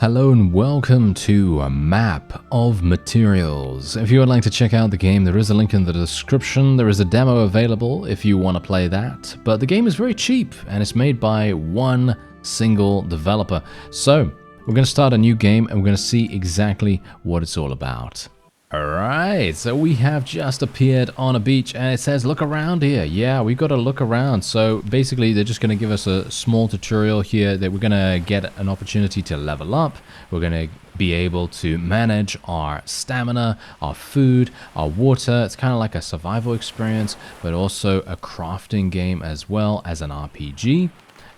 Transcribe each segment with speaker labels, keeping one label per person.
Speaker 1: Hello and welcome to a map of materials. If you would like to check out the game, there is a link in the description. There is a demo available if you want to play that. But the game is very cheap and it's made by one single developer. So we're going to start a new game and we're going to see exactly what it's all about. Alright, so we have just appeared on a beach and it says look around here. Yeah, we got to look around. So basically they're just going to give us a small tutorial here that we're going to get an opportunity to level up. We're going to be able to manage our stamina, our food, our water. It's kind of like a survival experience, but also a crafting game as well as an RPG.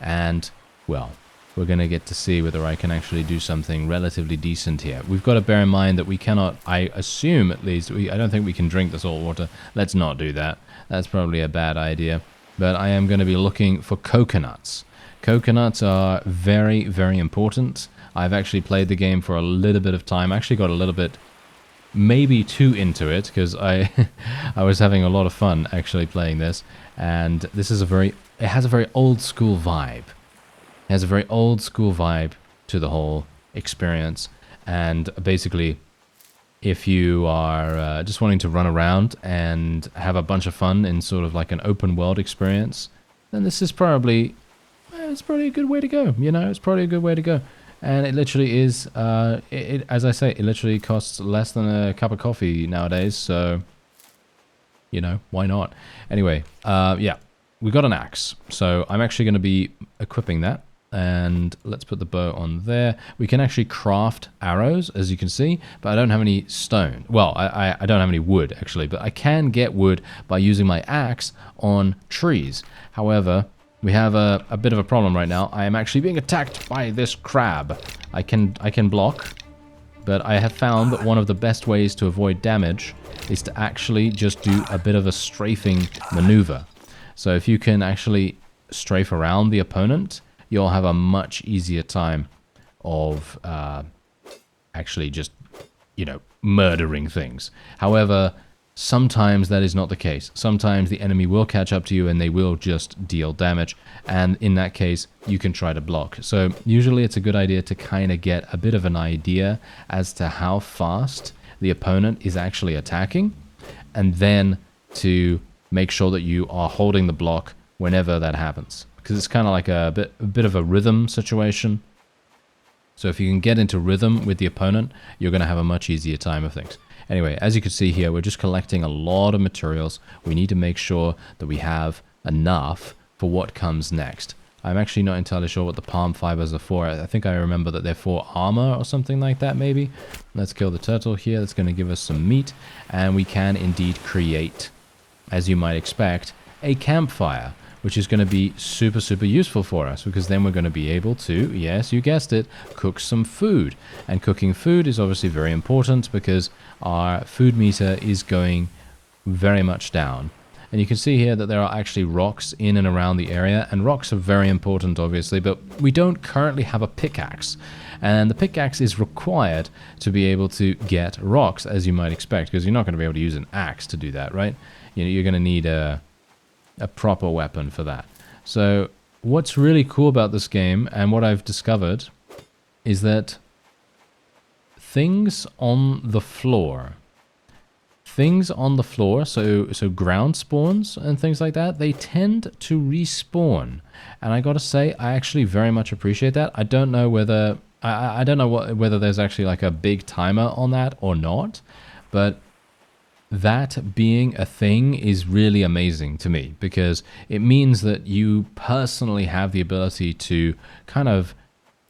Speaker 1: And, well, we're going to get to see whether I can actually do something relatively decent here. We've got to bear in mind that we cannot, I assume at least, I don't think we can drink the salt water. Let's not do that. That's probably a bad idea. But I am going to be looking for coconuts. Coconuts are very, very important. I've actually played the game for a little bit of time. I actually got a little bit, maybe too into it, because I was having a lot of fun actually playing this. And this is it has a very old school vibe. Has a very old school vibe to the whole experience, and basically if you are just wanting to run around and have a bunch of fun in sort of like an open world experience, then this is probably it's probably a good way to go. You know, it's probably a good way to go. And it literally is as I say, it literally costs less than a cup of coffee nowadays, so you know, why not? Anyway, yeah, we got an axe, so I'm actually going to be equipping that. And let's put the bow on there. We can actually craft arrows, as you can see, but I don't have any stone. Well, I don't have any wood, actually, but I can get wood by using my axe on trees. However, we have a bit of a problem right now. I am actually being attacked by this crab. I can block, but I have found that one of the best ways to avoid damage is to actually just do a bit of a strafing maneuver. So if you can actually strafe around the opponent, you'll have a much easier time of actually just, you know, murdering things. However, sometimes that is not the case. Sometimes the enemy will catch up to you and they will just deal damage. And in that case, you can try to block. So usually it's a good idea to kind of get a bit of an idea as to how fast the opponent is actually attacking. And then to make sure that you are holding the block whenever that happens. Because it's kind of like a bit of a rhythm situation. So if you can get into rhythm with the opponent, you're going to have a much easier time of things. Anyway, as you can see here, we're just collecting a lot of materials. We need to make sure that we have enough for what comes next. I'm actually not entirely sure what the palm fibers are for. I think I remember that they're for armor or something like that, maybe. Let's kill the turtle here. That's going to give us some meat. And we can indeed create, as you might expect, a campfire, which is going to be super, super useful for us, because then we're going to be able to, yes, you guessed it, cook some food. And cooking food is obviously very important because our food meter is going very much down. And you can see here that there are actually rocks in and around the area, and rocks are very important, obviously, but we don't currently have a pickaxe. And the pickaxe is required to be able to get rocks, as you might expect, because you're not going to be able to use an axe to do that, right? You know, you're going to need a proper weapon for that. So what's really cool about this game, and what I've discovered, is that things on the floor, so ground spawns and things like that, they tend to respawn. And I gotta say, I actually very much appreciate that. I don't know whether I don't know whether there's actually like a big timer on that or not, but that being a thing is really amazing to me, because it means that you personally have the ability to kind of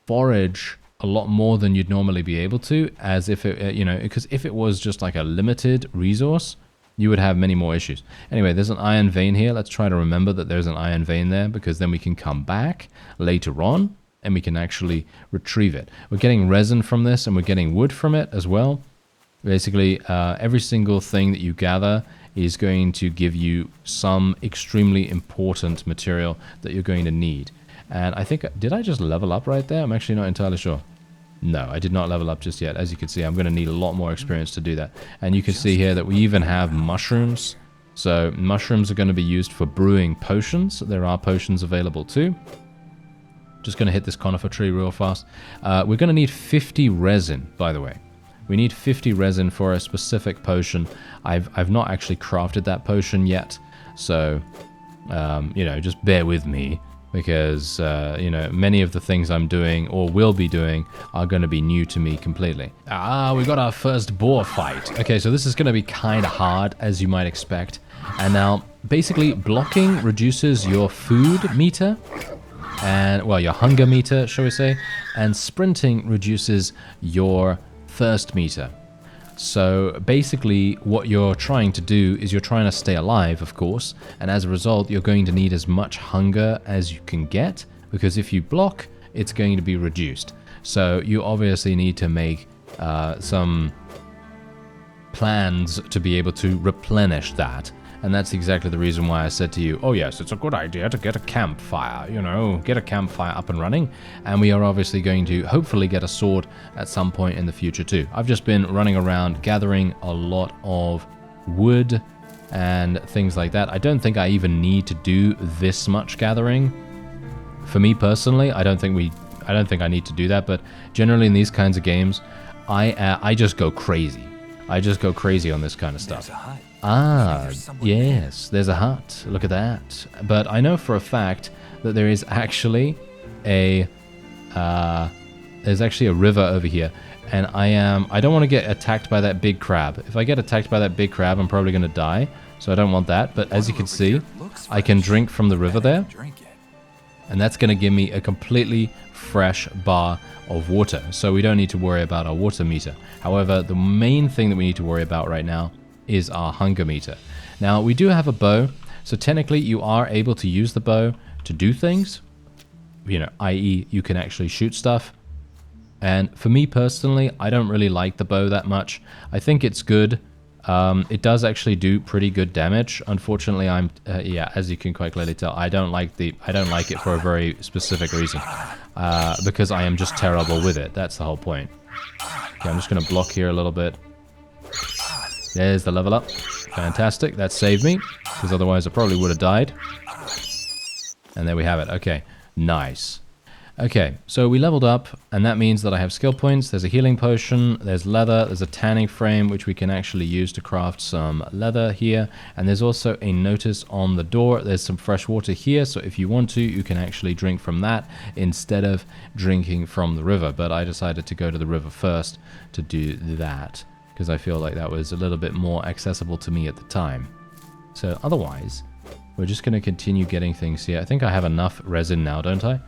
Speaker 1: forage a lot more than you'd normally be able to, as if it, you know, because if it was just like a limited resource, you would have many more issues. Anyway, there's an iron vein here. Let's try to remember that there's an iron vein there, because then we can come back later on and we can actually retrieve it. We're getting resin from this and we're getting wood from it as well. Basically, every single thing that you gather is going to give you some extremely important material that you're going to need. And I think, did I just level up right there? I'm actually not entirely sure. No, I did not level up just yet. As you can see, I'm going to need a lot more experience to do that. And you can see here that we even have mushrooms. So mushrooms are going to be used for brewing potions. There are potions available too. Just going to hit this conifer tree real fast. We're going to need 50 resin, by the way. We need 50 resin for a specific potion. I've not actually crafted that potion yet, so, you know, just bear with me, because, you know, many of the things I'm doing or will be doing are going to be new to me completely. Ah, we got our first boar fight. Okay, so this is going to be kind of hard, as you might expect. And now, basically, blocking reduces your food meter, and, well, your hunger meter, shall we say, and sprinting reduces your thirst meter. So basically what you're trying to do is you're trying to stay alive, of course, and as a result you're going to need as much hunger as you can get, because if you block, it's going to be reduced. So you obviously need to make some plans to be able to replenish that. And that's exactly the reason why I said to you, oh yes, it's a good idea to get a campfire, you know, get a campfire up and running. And we are obviously going to hopefully get a sword at some point in the future too. I've just been running around gathering a lot of wood and things like that. I don't think I even need to do this much gathering. For me personally, I don't think I need to do that, but generally in these kinds of games, I just go crazy. I just go crazy on this kind of stuff. Ah, yes, there's a hut. Look at that. But I know for a fact that there is actually a river over here, and I don't want to get attacked by that big crab. If I get attacked by that big crab, I'm probably going to die, so I don't want that. But as you can see, I can drink from the river there, and that's going to give me a completely fresh bar of water, so we don't need to worry about our water meter. However, the main thing that we need to worry about right now is our hunger meter. Now, we do have a bow, so technically you are able to use the bow to do things, you know, i.e. you can actually shoot stuff. And for me personally, I don't really like the bow that much. I think it's good. It does actually do pretty good damage. Unfortunately, yeah, as you can quite clearly tell, I don't like it for a very specific reason. Because I am just terrible with it. That's the whole point. Okay, I'm just going to block here a little bit. There's the level up. Fantastic. That saved me, because otherwise I probably would have died. And there we have it. Okay, nice. Okay, so we leveled up, and that means that I have skill points. There's a healing potion, there's leather, there's a tanning frame, which we can actually use to craft some leather here. And there's also a notice on the door. There's some fresh water here, so if you want to, you can actually drink from that instead of drinking from the river. But I decided to go to the river first to do that, because I feel like that was a little bit more accessible to me at the time. So otherwise, we're just going to continue getting things here. I think I have enough resin now, don't I?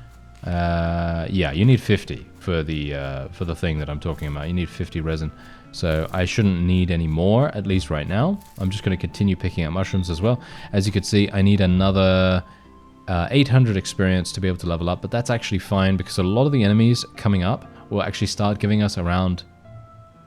Speaker 1: Yeah, you need 50 for the thing that I'm talking about. You need 50 resin. So I shouldn't need any more, at least right now. I'm just going to continue picking up mushrooms as well. As you can see, I need another 800 experience to be able to level up, but that's actually fine because a lot of the enemies coming up will actually start giving us around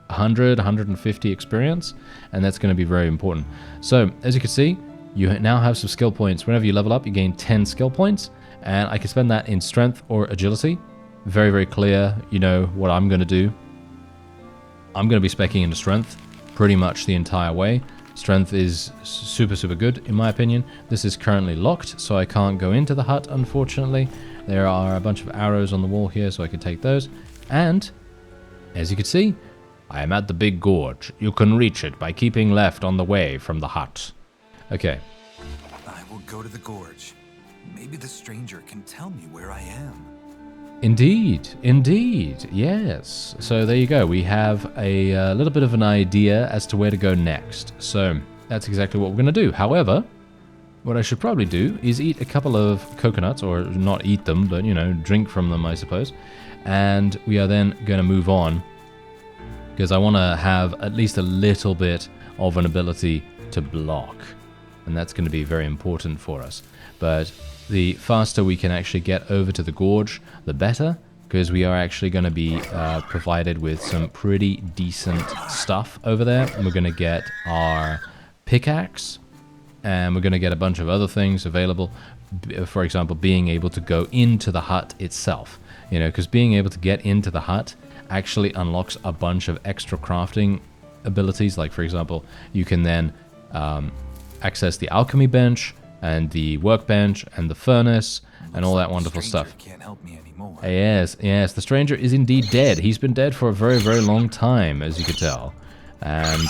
Speaker 1: 100, 150 experience, and that's going to be very important. So, as you can see, you now have some skill points. Whenever you level up, you gain 10 skill points, and I can spend that in strength or agility. Very, very clear, you know, what I'm going to do. I'm going to be speccing into strength pretty much the entire way. Strength is super, super good, in my opinion. This is currently locked, so I can't go into the hut, unfortunately. There are a bunch of arrows on the wall here, so I can take those. And, as you can see, I am at the big gorge. You can reach it by keeping left on the way from the hut. Okay.
Speaker 2: I will go to the gorge. Maybe the stranger can tell me where I am.
Speaker 1: Indeed, indeed, yes. So there you go. We have a little bit of an idea as to where to go next. So that's exactly what we're going to do. However, what I should probably do is eat a couple of coconuts, or not eat them, but, you know, drink from them, I suppose. And we are then going to move on, because I want to have at least a little bit of an ability to block. And that's going to be very important for us. But the faster we can actually get over to the gorge, the better, because we are actually going to be provided with some pretty decent stuff over there. And we're going to get our pickaxe, and we're going to get a bunch of other things available. For example, being able to go into the hut itself. You know, because being able to get into the hut actually unlocks a bunch of extra crafting abilities. Like, for example, you can then access the alchemy bench, and the workbench and the furnace and all that
Speaker 2: The
Speaker 1: wonderful
Speaker 2: stranger
Speaker 1: stuff.
Speaker 2: can't help me anymore.
Speaker 1: Yes, yes, the stranger is indeed dead. He's been dead for a very, very long time, as you could tell. And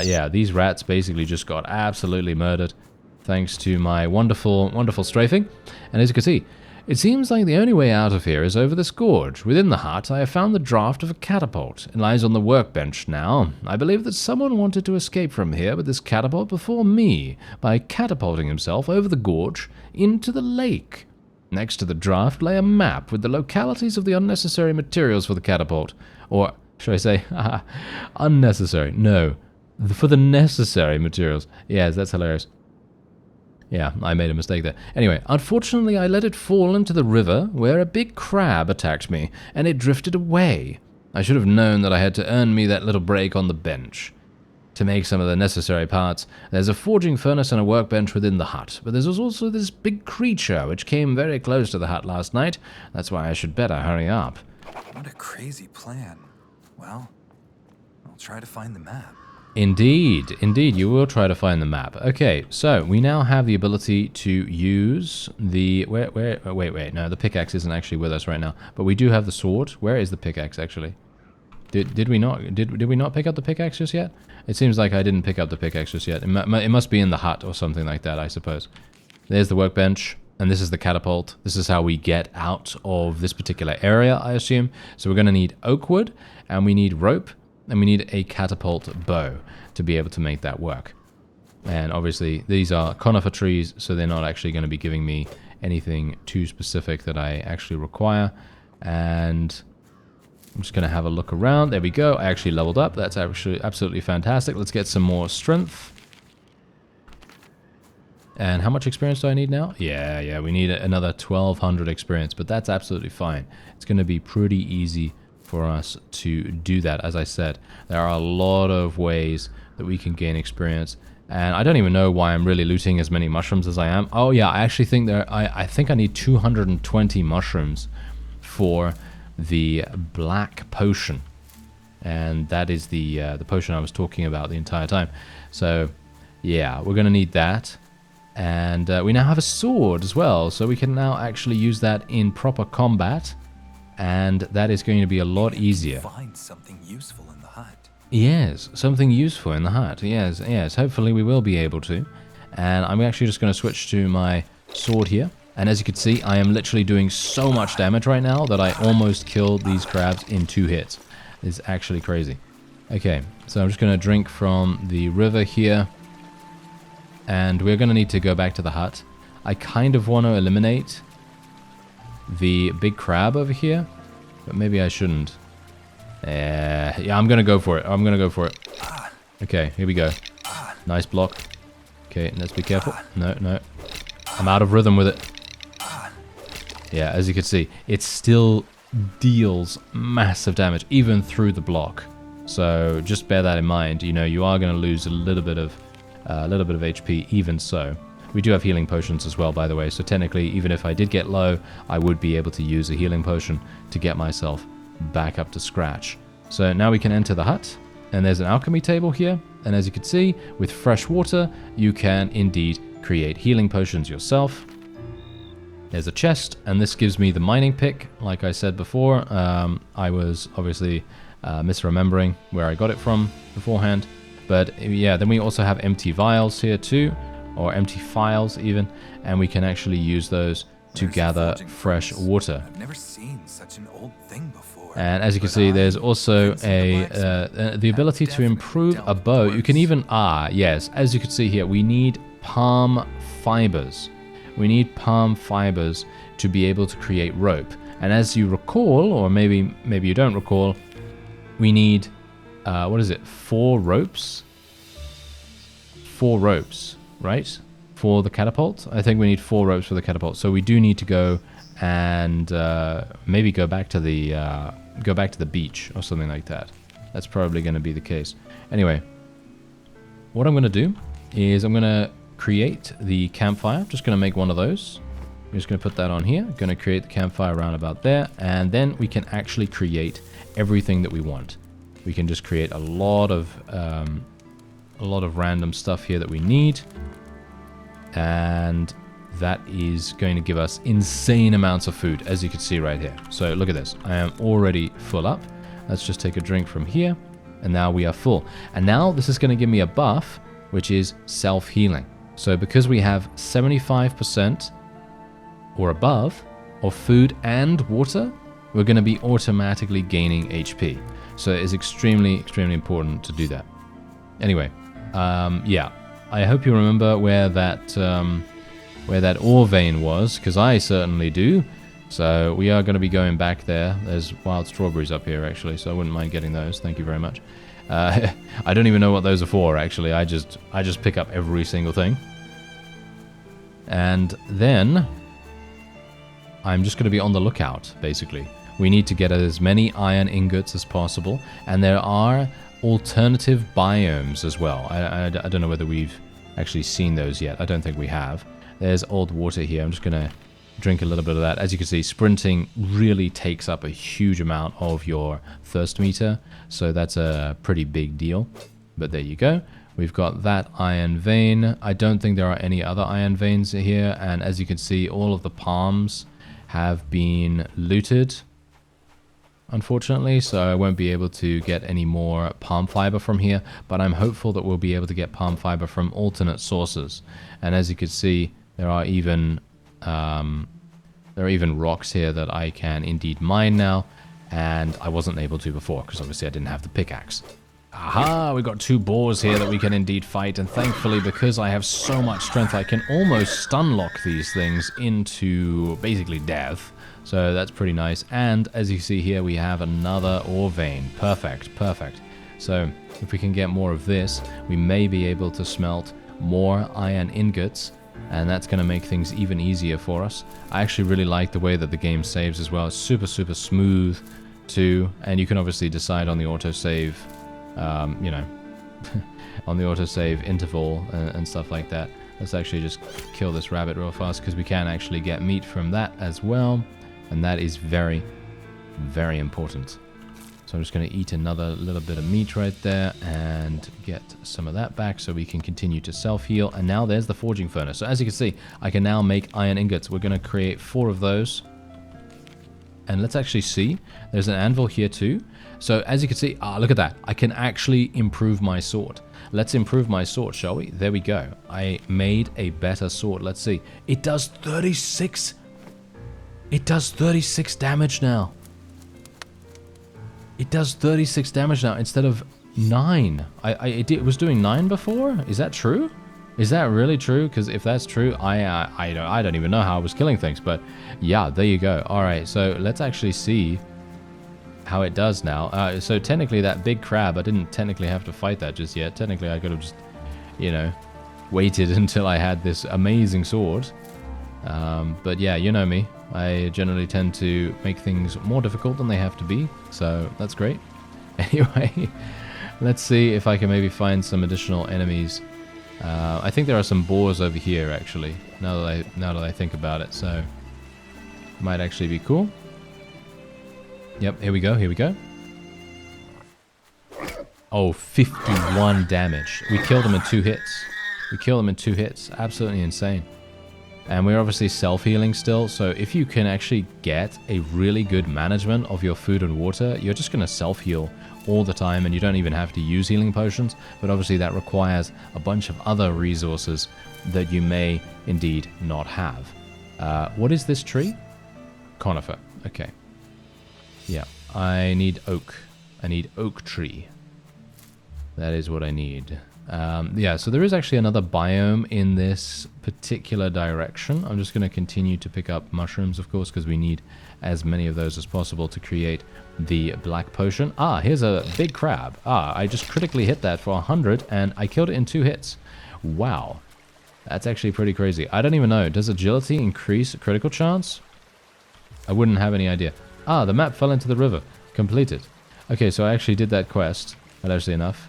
Speaker 1: yeah, these rats basically just got absolutely murdered thanks to my wonderful, wonderful strafing. And as you can see, it seems like the only way out of here is over this gorge. Within the hut, I have found the draft of a catapult. It lies on the workbench now. I believe that someone wanted to escape from here with this catapult before me by catapulting himself over the gorge into the lake. Next to the draft lay a map with the localities of the unnecessary materials for the catapult. Or, should I say, unnecessary? No, for the necessary materials. Yes, that's hilarious. Yeah, I made a mistake there. Anyway, unfortunately I let it fall into the river where a big crab attacked me, and it drifted away. I should have known that I had to earn me that little break on the bench. To make some of the necessary parts, there's a forging furnace and a workbench within the hut, but there's also this big creature which came very close to the hut last night. That's why I should better hurry up.
Speaker 2: What a crazy plan. Well, I'll try to find the map.
Speaker 1: Indeed, indeed, you will try to find the map. Okay, so we now have the ability to use the... Wait, no, the pickaxe isn't actually with us right now, but we do have the sword. Where is the pickaxe, actually? Did we not pick up the pickaxe just yet? It seems like I didn't pick up the pickaxe just yet. It must be in the hut or something like that, I suppose. There's the workbench, and this is the catapult. This is how we get out of this particular area, I assume. So we're going to need oak wood, and we need rope, and we need a catapult bow to be able to make that work. And obviously these are conifer trees, so they're not actually going to be giving me anything too specific that I actually require. And I'm just going to have a look around. There we go. I actually leveled up. That's actually absolutely fantastic. Let's get some more strength. And how much experience do I need now? Yeah, we need another 1200 experience, but that's absolutely fine. It's going to be pretty easy for us to do that. As I said, there are a lot of ways that we can gain experience, and I don't even know why I'm really looting as many mushrooms as I am. Oh yeah, I actually think I think I need 220 mushrooms for the black potion, and that is the potion I was talking about the entire time. So yeah, we're gonna need that, and we now have a sword as well, so we can now actually use that in proper combat. And that is going to be a lot easier.
Speaker 2: Find something useful in the hut.
Speaker 1: Yes, something useful in the hut. Yes, hopefully we will be able to. And I'm actually just going to switch to my sword here. And as you can see, I am literally doing so much damage right now that I almost killed these crabs in 2 hits. It's actually crazy. Okay, so I'm just going to drink from the river here. And we're going to need to go back to the hut. I kind of want to eliminate the big crab over here, but maybe I shouldn't. Yeah, I'm gonna go for it. Okay, here we go. Nice block. Okay, let's be careful. No. I'm out of rhythm with it. Yeah, as you can see, it still deals massive damage, even through the block. So just bear that in mind. You know, you are gonna lose a little bit of HP, even so. We do have healing potions as well, by the way, so technically, even if I did get low, I would be able to use a healing potion to get myself back up to scratch. So now we can enter the hut, and there's an alchemy table here, and as you can see, with fresh water, you can indeed create healing potions yourself. There's a chest, and this gives me the mining pick. Like I said before, I was obviously misremembering where I got it from beforehand, but yeah, then we also have empty vials here too, or empty files even, and we can actually use those to gather fresh water.
Speaker 2: I've never seen such an old thing before.
Speaker 1: And as you can see, there's also the ability to improve a bow. You can even, yes, as you can see here, we need palm fibers. We need palm fibers to be able to create rope. And as you recall, or maybe you don't recall, we need, 4 ropes? 4 ropes. Right, for the catapult. I think we need 4 ropes for the catapult, so we do need to go and maybe go back to the beach or something like that. That's probably going to be the case. Anyway, what I'm going to do is I'm going to create the campfire. I'm just going to make one of those. I'm just going to put that on here. I'm going to create the campfire around about there, and then we can actually create everything that we want. We can just create a lot of random stuff here that we need. And that is going to give us insane amounts of food, as you can see right here. So look at this. I am already full up. Let's just take a drink from here. And now we are full. And now this is going to give me a buff, which is self-healing. So because we have 75% or above of food and water, we're going to be automatically gaining HP. So it is extremely, extremely important to do that. Anyway, yeah, I hope you remember where that ore vein was, because I certainly do. So we are going to be going back there. There's wild strawberries up here, actually, so I wouldn't mind getting those. Thank you very much. I don't even know what those are for, actually. I just pick up every single thing. And then I'm just going to be on the lookout, basically. We need to get as many iron ingots as possible, and there are alternative biomes as well. I don't know whether we've actually seen those yet. I don't think we have. There's old water here. I'm just going to drink a little bit of that. As you can see, sprinting really takes up a huge amount of your thirst meter, so that's a pretty big deal. But there you go. We've got that iron vein. I don't think there are any other iron veins here, and as you can see, all of the palms have been looted, unfortunately, so I won't be able to get any more palm fiber from here, but I'm hopeful that we'll be able to get palm fiber from alternate sources. And as you can see, there are even rocks here that I can indeed mine now, and I wasn't able to before because obviously I didn't have the pickaxe. Aha, we got 2 boars here that we can indeed fight, and thankfully, because I have so much strength, I can almost stun lock these things into basically death. So that's pretty nice. And as you see here, we have another ore vein. Perfect, perfect. So if we can get more of this, we may be able to smelt more iron ingots, and that's going to make things even easier for us. I actually really like the way that the game saves as well. It's super, super smooth too, and you can obviously decide on the autosave, you know, on the autosave interval and stuff like that. Let's actually just kill this rabbit real fast, because we can actually get meat from that as well. And that is very, very important. So I'm just going to eat another little bit of meat right there and get some of that back so we can continue to self-heal. And now there's the forging furnace. So as you can see, I can now make iron ingots. We're going to create 4 of those. And let's actually see. There's an anvil here too. So as you can see, look at that. I can actually improve my sword. Let's improve my sword, shall we? There we go. I made a better sword. Let's see. It does 36... It does 36 damage now. It does 36 damage now instead of 9. It was doing 9 before? Is that true? Is that really true? Because if that's true, I don't even know how I was killing things. But yeah, there you go. All right, so let's actually see how it does now. So technically that big crab, I didn't technically have to fight that just yet. Technically I could have just, you know, waited until I had this amazing sword. But yeah, you know me. I generally tend to make things more difficult than they have to be, so that's great. Anyway, let's see if I can maybe find some additional enemies. I think there are some boars over here, actually, now that I think about it, so might actually be cool. Yep, here we go, here we go. Oh, 51 damage. We killed him in 2 hits. We killed him in 2 hits. Absolutely insane. And we're obviously self-healing still, so if you can actually get a really good management of your food and water, you're just going to self-heal all the time, and you don't even have to use healing potions, but obviously that requires a bunch of other resources that you may indeed not have. What is this tree? Conifer. Okay. Yeah, I need oak. I need oak tree. That is what I need. Yeah, so there is actually another biome in this particular direction. I'm just going to continue to pick up mushrooms, of course, because we need as many of those as possible to create the black potion. Here's a big crab. I just critically hit that for 100, and I killed it in 2 hits. Wow. That's actually pretty crazy. I don't even know. Does agility increase critical chance? I wouldn't have any idea. The map fell into the river. Completed. Okay, so I actually did that quest, actually enough.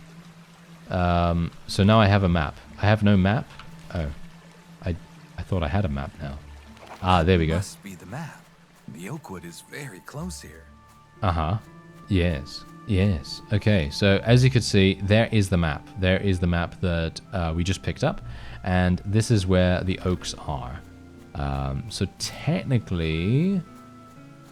Speaker 1: So now I have a map. I have no map? Oh. I thought I had a map now. There we go.
Speaker 2: Must be the map. The oak wood is very close here.
Speaker 1: Yes. Yes. Okay. So as you can see, there is the map. There is the map that we just picked up, and this is where the oaks are. So technically,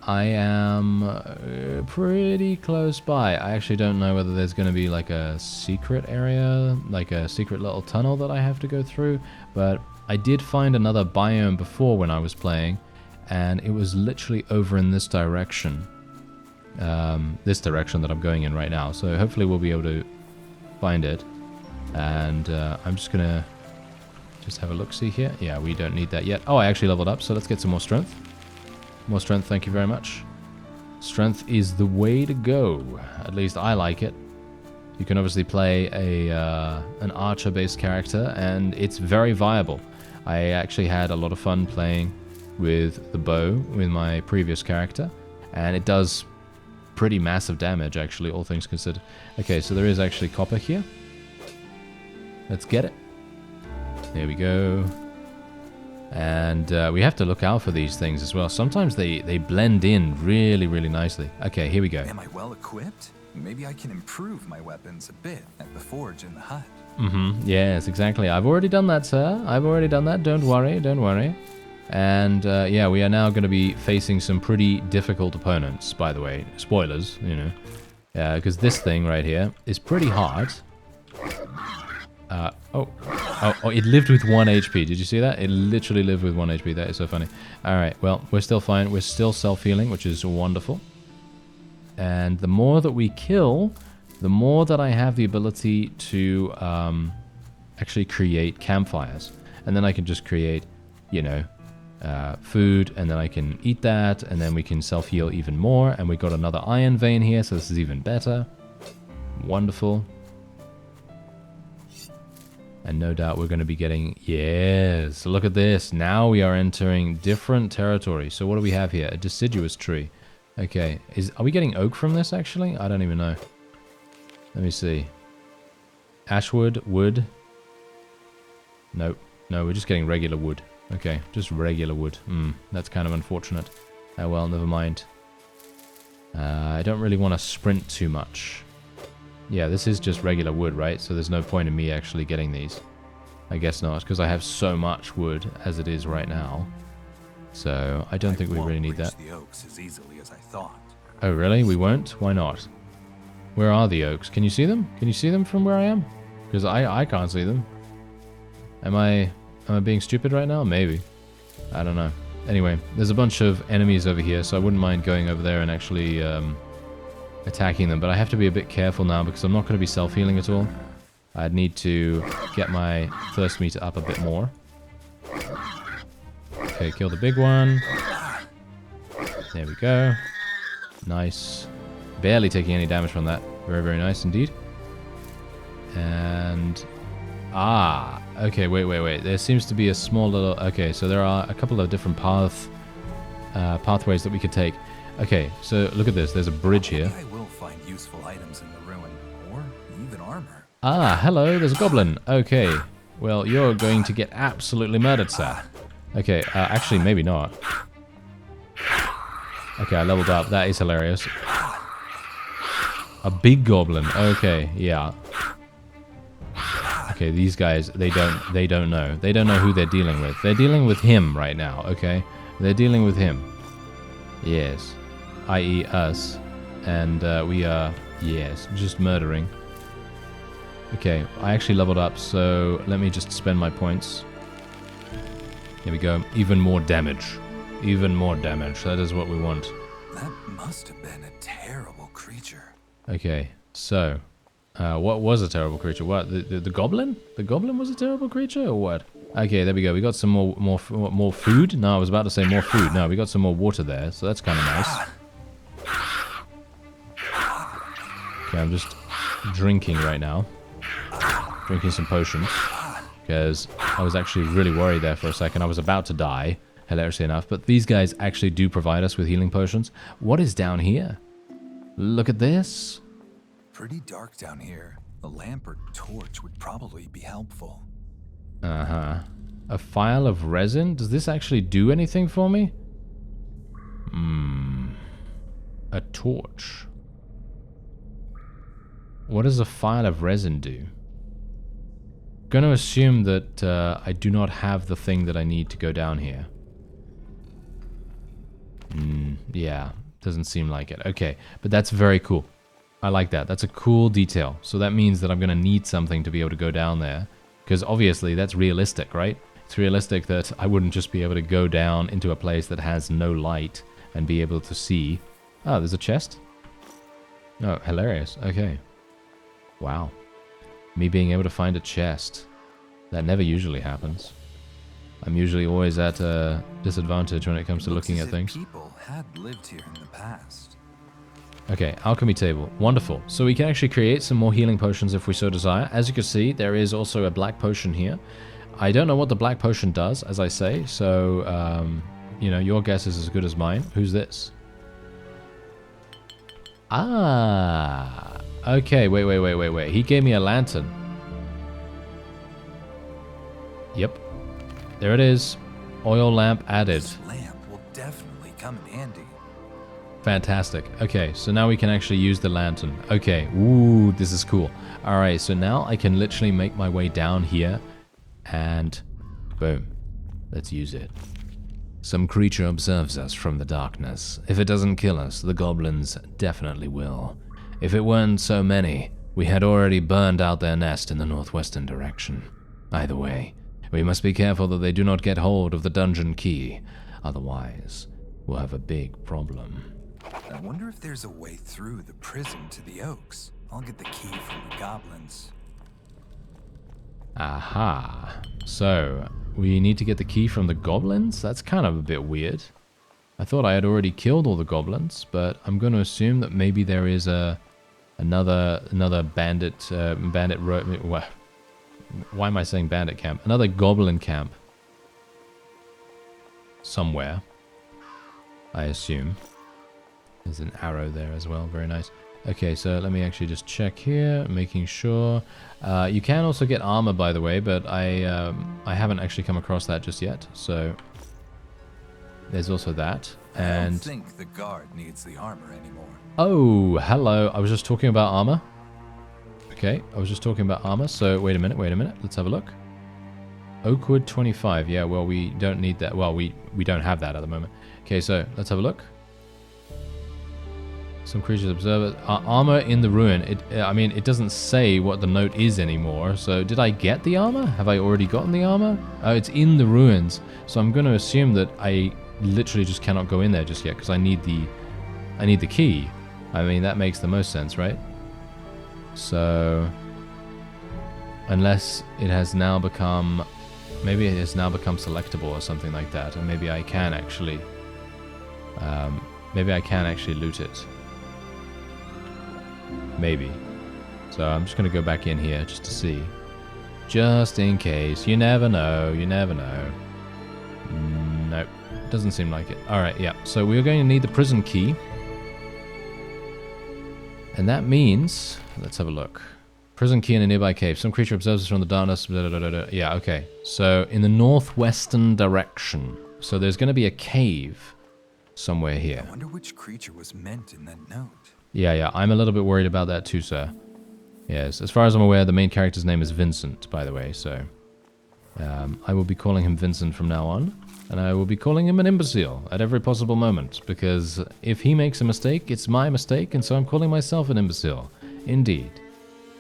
Speaker 1: I am pretty close by. I actually don't know whether there's going to be like a secret area, like a secret little tunnel that I have to go through, but I did find another biome before when I was playing, and it was literally over in this direction. This direction that I'm going in right now. So hopefully we'll be able to find it. And I'm just gonna have a look-see here. Yeah, we don't need that yet. Oh, I actually leveled up, so let's get some more strength. More strength, thank you very much. Strength is the way to go. At least I like it. You can obviously play an archer-based character, and it's very viable. I actually had a lot of fun playing with the bow with my previous character, and it does pretty massive damage, actually, all things considered. Okay, so there is actually copper here. Let's get it. There we go. And we have to look out for these things as well. Sometimes they blend in really, really nicely. Okay, here we go.
Speaker 2: Am I well equipped? Maybe I can improve my weapons a bit at the forge in the hut.
Speaker 1: Yes, exactly. I've already done that, sir. I've already done that. Don't worry, don't worry. And yeah, we are now going to be facing some pretty difficult opponents, by the way. Spoilers, you know. Because this thing right here is pretty hard. Oh, it lived with 1 HP. Did you see that? It literally lived with 1 HP. That is so funny. Alright, well, we're still fine. We're still self-healing, which is wonderful. And the more that we kill, the more that I have the ability to actually create campfires. And then I can just create, you know, food, and then I can eat that, and then we can self-heal even more. And we got another iron vein here, so this is even better. Wonderful. And no doubt we're going to be getting... Yes, look at this. Now we are entering different territory. So what do we have here? A deciduous tree. Okay. Are we getting oak from this, actually? I don't even know. Let me see. Ashwood, wood. Nope. No, we're just getting regular wood. Okay, just regular wood. That's kind of unfortunate. Oh well, never mind. I don't really want to sprint too much. Yeah, this is just regular wood, right? So there's no point in me actually getting these. I guess not, because I have so much wood as it is right now. So I don't think we really need that.
Speaker 2: The oaks as easily as I thought.
Speaker 1: Oh really? We won't? Why not? Where are the oaks? Can you see them? Can you see them from where I am? Because I can't see them. Am I being stupid right now? Maybe. I don't know. Anyway, there's a bunch of enemies over here, so I wouldn't mind going over there and actually attacking them. But I have to be a bit careful now because I'm not going to be self-healing at all. I'd need to get my thirst meter up a bit more. Okay, kill the big one. There we go. Nice. Barely taking any damage from that. Very, very nice indeed. And... Ah, okay, wait. There seems to be a small little... Okay, so there are a couple of different pathways that we could take. Okay, so look at this. There's a bridge here.
Speaker 2: I will find useful items in the ruin, or even armor.
Speaker 1: Ah, hello, there's a goblin. Okay, well, you're going to get absolutely murdered, sir. Okay, actually, maybe not. Okay, I leveled up. That is hilarious. A big goblin. Okay, yeah. Okay, these guys, they don't know. They don't know who they're dealing with. They're dealing with him right now, okay? They're dealing with him. Yes. I.e. us. And we are, yes, just murdering. Okay, I actually leveled up, so let me just spend my points. Here we go. Even more damage. Even more damage. That is what we want.
Speaker 2: That must have been a terrible creature.
Speaker 1: Okay, so... what was a terrible creature? What? The goblin? The goblin was a terrible creature, or what? Okay, there we go. We got some more food. No, I was about to say more food. No, we got some more water there, so that's kind of nice. Okay, I'm just drinking right now. Drinking some potions. Because I was actually really worried there for a second. I was about to die, hilariously enough. But these guys actually do provide us with healing potions. What is down here? Look at this.
Speaker 2: Pretty dark down here. A lamp or torch would probably be helpful.
Speaker 1: Uh-huh. A phial of resin? Does this actually do anything for me? A torch. What does a file of resin do? Going to assume that I do not have the thing that I need to go down here. Yeah, doesn't seem like it. Okay, but that's very cool. I like that. That's a cool detail. So that means that I'm going to need something to be able to go down there. Because obviously that's realistic, right? It's realistic that I wouldn't just be able to go down into a place that has no light and be able to see. Oh, there's a chest? Oh, hilarious. Okay. Wow. Me being able to find a chest. That never usually happens. I'm usually always at a disadvantage when it comes to looking at things.
Speaker 2: People had lived here in the past.
Speaker 1: Okay, alchemy table. Wonderful. So we can actually create some more healing potions if we so desire. As you can see, there is also a black potion here. I don't know what the black potion does, as I say, so, you know, your guess is as good as mine. Who's this? Ah, okay, wait. He gave me a lantern. Yep. There it is. Oil lamp added.
Speaker 2: This lamp will definitely come in handy.
Speaker 1: Fantastic. Okay, so now we can actually use the lantern. Okay, ooh, this is cool. Alright, so now I can literally make my way down here, and boom. Let's use it. Some creature observes us from the darkness. If it doesn't kill us, the goblins definitely will. If it weren't so many, we had already burned out their nest in the northwestern direction. Either way, we must be careful that they do not get hold of the dungeon key. Otherwise, we'll have a big problem.
Speaker 2: I wonder if there's a way through the prison to the Oaks. I'll get the key from the goblins.
Speaker 1: Aha. So, we need to get the key from the goblins? That's kind of a bit weird. I thought I had already killed all the goblins, but I'm going to assume that maybe there is another bandit why am I saying bandit camp? Another goblin camp somewhere, I assume. There's an arrow there as well. Very nice. Okay, so let me actually just check here, making sure. You can also get armor, by the way, but I haven't actually come across that just yet. So there's also that. And
Speaker 2: I don't think the guard needs the armor anymore.
Speaker 1: Oh, hello. I was just talking about armor. Okay, I was just talking about armor. So wait a minute. Let's have a look. Oakwood 25. Yeah, well, we don't need that. Well, we don't have that at the moment. Okay, so let's have a look. Some creatures observe it. Armor in the ruin. I mean, it doesn't say what the note is anymore. So did I get the armor? Have I already gotten the armor? Oh, it's in the ruins. So I'm going to assume that I literally just cannot go in there just yet because I need the key. I mean, that makes the most sense, right? So unless it has now become, maybe it has now become selectable or something like that, and maybe I can actually loot it. Maybe. So I'm just going to go back in here just to see. Just in case. You never know. You never know. Nope. Doesn't seem like it. Alright, yeah. So we're going to need the prison key. And that means... Let's have a look. Prison key in a nearby cave. Some creature observes us from the darkness. Blah, blah, blah, blah. Yeah, okay. So in the northwestern direction. So there's going to be a cave somewhere here.
Speaker 2: I wonder which creature was meant in that note.
Speaker 1: Yeah, I'm a little bit worried about that too, sir. Yes, as far as I'm aware, the main character's name is Vincent, by the way, so... I will be calling him Vincent from now on, and I will be calling him an imbecile at every possible moment, because if he makes a mistake, it's my mistake, and so I'm calling myself an imbecile. Indeed.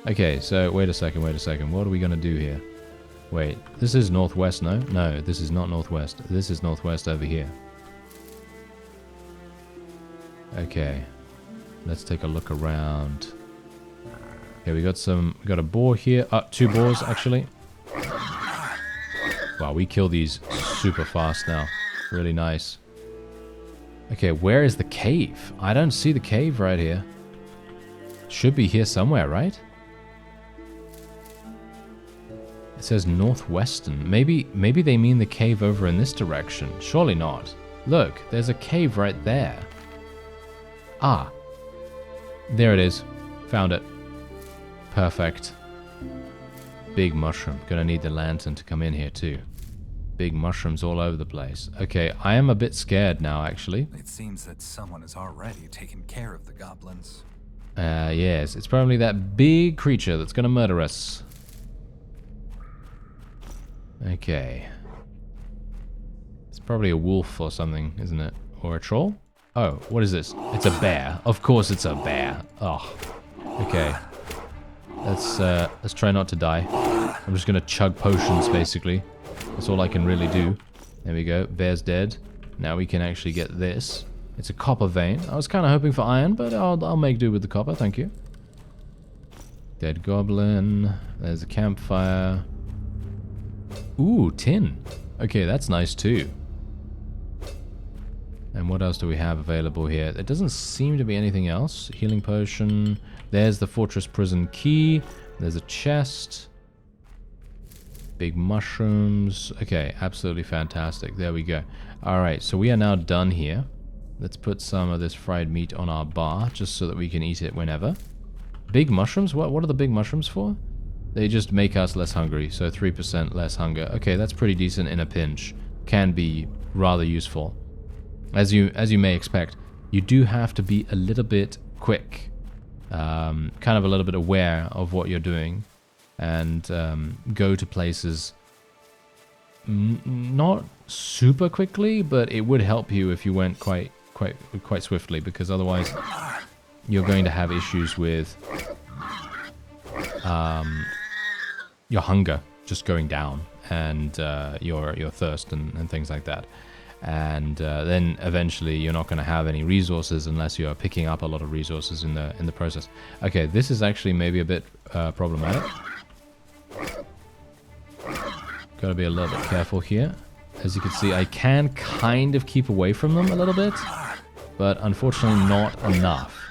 Speaker 1: Okay, so wait a second, what are we gonna do here? Wait, this is northwest, no? No, this is not northwest. This is northwest over here. Okay. Let's take a look around. Okay, we got a boar here. Two boars, actually. Wow, we kill these super fast now. Really nice. Okay, where is the cave? I don't see the cave right here. Should be here somewhere, right? It says northwestern. Maybe they mean the cave over in this direction. Surely not. Look, there's a cave right there. Ah. There it is. Found it. Perfect. Big mushroom. Gonna need the lantern to come in here too. Big mushrooms all over the place. Okay, I am a bit scared now, actually.
Speaker 2: It seems that someone has already taken care of the goblins.
Speaker 1: Yes, it's probably that big creature that's gonna murder us. Okay. It's probably a wolf or something, isn't it? Or a troll? Oh, what is this? It's a bear. Of course it's a bear. Oh. Okay. Let's try not to die. I'm just gonna chug potions, basically. That's all I can really do. There we go. Bear's dead. Now we can actually get this. It's a copper vein. I was kind of hoping for iron, but I'll make do with the copper, thank you. Dead goblin. There's a campfire. Ooh, tin. Okay, that's nice too. And what else do we have available here? There doesn't seem to be anything else. Healing potion. There's the fortress prison key. There's a chest. Big mushrooms. Okay, absolutely fantastic. There we go. Alright, so we are now done here. Let's put some of this fried meat on our bar, just so that we can eat it whenever. Big mushrooms? What are the big mushrooms for? They just make us less hungry, so 3% less hunger. Okay, that's pretty decent in a pinch. Can be rather useful. As you may expect, you do have to be a little bit quick. Kind of a little bit aware of what you're doing. And go to places not super quickly, but it would help you if you went quite swiftly, because otherwise you're going to have issues with your hunger just going down, and your thirst and things like that. And then eventually you're not going to have any resources unless you're picking up a lot of resources in the process. Okay, this is actually maybe a bit problematic. Got to be a little bit careful here. As you can see, I can kind of keep away from them a little bit, but unfortunately not enough.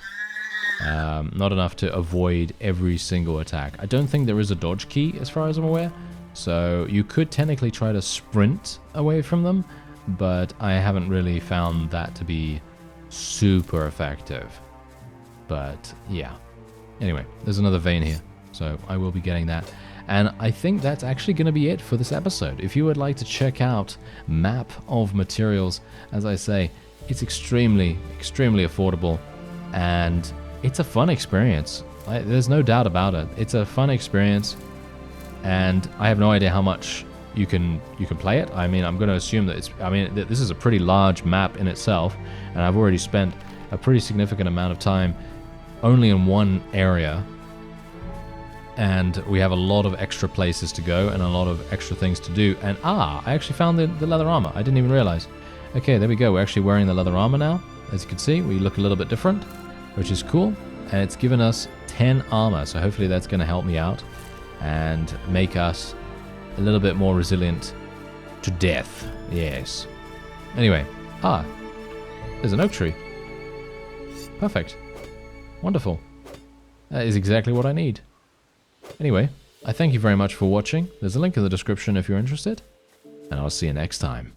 Speaker 1: Not enough to avoid every single attack. I don't think there is a dodge key as far as I'm aware, so you could technically try to sprint away from them, but I haven't really found that to be super effective. But yeah. Anyway, there's another vein here, so I will be getting that. And I think that's actually going to be it for this episode. If you would like to check out Map of Materials, as I say, it's extremely affordable, and it's a fun experience. There's no doubt about it. It's a fun experience, and I have no idea how much you can play it. I mean, I'm going to assume that this is a pretty large map in itself, and I've already spent a pretty significant amount of time only in one area. And we have a lot of extra places to go and a lot of extra things to do. And I actually found the leather armor. I didn't even realize. Okay, there we go. We're actually wearing the leather armor now. As you can see, we look a little bit different, which is cool. And it's given us 10 armor. So hopefully that's going to help me out and make us a little bit more resilient to death. Yes. Anyway. There's an oak tree. Perfect. Wonderful. That is exactly what I need. Anyway, I thank you very much for watching. There's a link in the description if you're interested, and I'll see you next time.